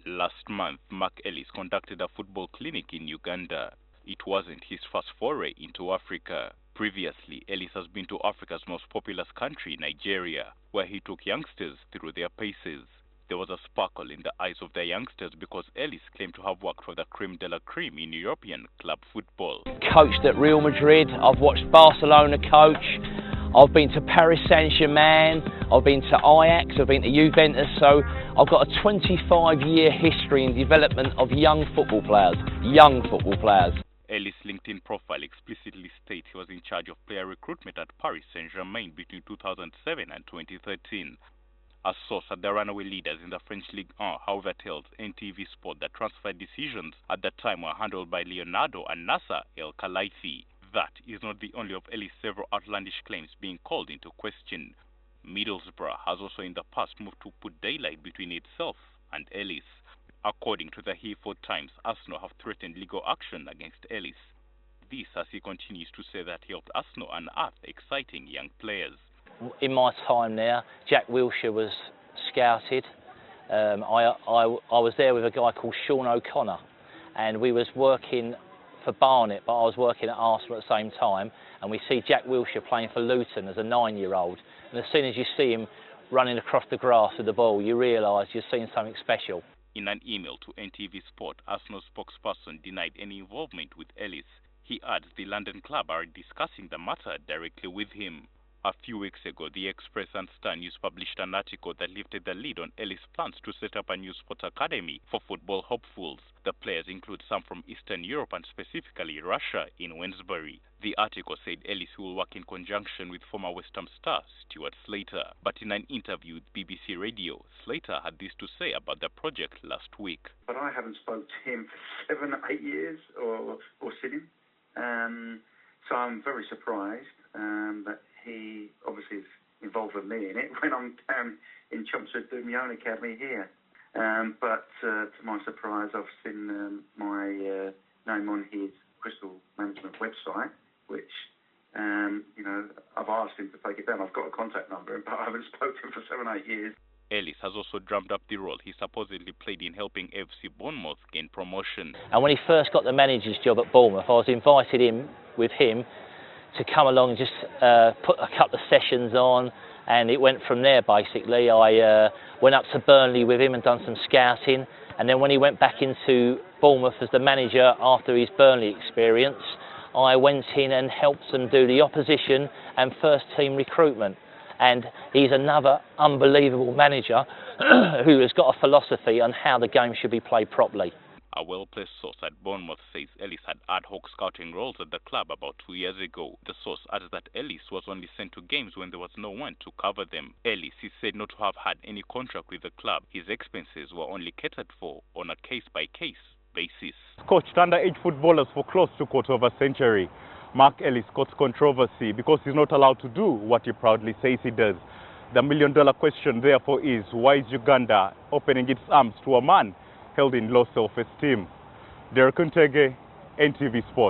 Last month, Mark Ellis conducted a football clinic in Uganda. It wasn't his first foray into Africa. Previously, Ellis has been to Africa's most populous country, Nigeria, where he took youngsters through their paces. There was a sparkle in the eyes of the youngsters because Ellis claimed to have worked for the creme de la creme in European club football. Coached at Real Madrid, I've watched Barcelona coach, I've been to Paris Saint-Germain, I've been to Ajax, I've been to Juventus, so I've got a 25-year history in development of young football players. Ellis' LinkedIn profile explicitly states he was in charge of player recruitment at Paris Saint-Germain between 2007 and 2013. A source at the runaway leaders in the French Ligue 1, however, tells NTV Sport that transfer decisions at the time were handled by Leonardo and Nasser El Khelaifi. That is not the only of Ellis' several outlandish claims being called into question. Middlesbrough has also in the past moved to put daylight between itself and Ellis. According to the Hereford Times, Arsenal have threatened legal action against Ellis. This as he continues to say that he helped Arsenal unearth exciting young players. In my time there, Jack Wilshere was scouted. I was there with a guy called Sean O'Connor, and we was working for Barnet, but I was working at Arsenal at the same time, and we see Jack Wilshere playing for Luton as a 9-year-old, and as soon as you see him running across the grass with the ball, you realise you're seeing something special. In an email to NTV Sport, Arsenal spokesperson denied any involvement with Ellis. He adds the London club are discussing the matter directly with him. A few weeks ago, the Express and Star News published an article that lifted the lid on Ellis' plans to set up a new sports academy for football hopefuls. The players include some from Eastern Europe and specifically Russia in Wednesbury. The article said Ellis will work in conjunction with former West Ham star Stuart Slater. But in an interview with BBC Radio, Slater had this to say about the project last week. But I haven't spoke to him for 7 or 8 years or seen him. So I'm very surprised that he obviously is involved with me in it when I'm down in Chelmsford doing my own academy here. But to my surprise, I've seen my name on his Crystal Management website, which, I've asked him to take it down. I've got a contact number, but I haven't spoken to him for 7 or 8 years. Ellis has also drummed up the role he supposedly played in helping FC Bournemouth gain promotion. And when he first got the manager's job at Bournemouth, I was invited in with him to come along and just put a couple of sessions on, and it went from there basically. I went up to Burnley with him and done some scouting, and then when he went back into Bournemouth as the manager after his Burnley experience, I went in and helped them do the opposition and first team recruitment. And he's another unbelievable manager who has got a philosophy on how the game should be played properly. A well-placed source at Bournemouth says Ellis had ad hoc scouting roles at the club about 2 years ago. The source adds that Ellis was only sent to games when there was no one to cover them. Ellis is said not to have had any contract with the club. His expenses were only catered for on a case-by-case basis. Coached underage footballers for close to a quarter of a century. Mark Ellis caught controversy because he's not allowed to do what he proudly says he does. The million-dollar question therefore is, why is Uganda opening its arms to a man held in low self-esteem? Derrick Ntege, NTV Sport.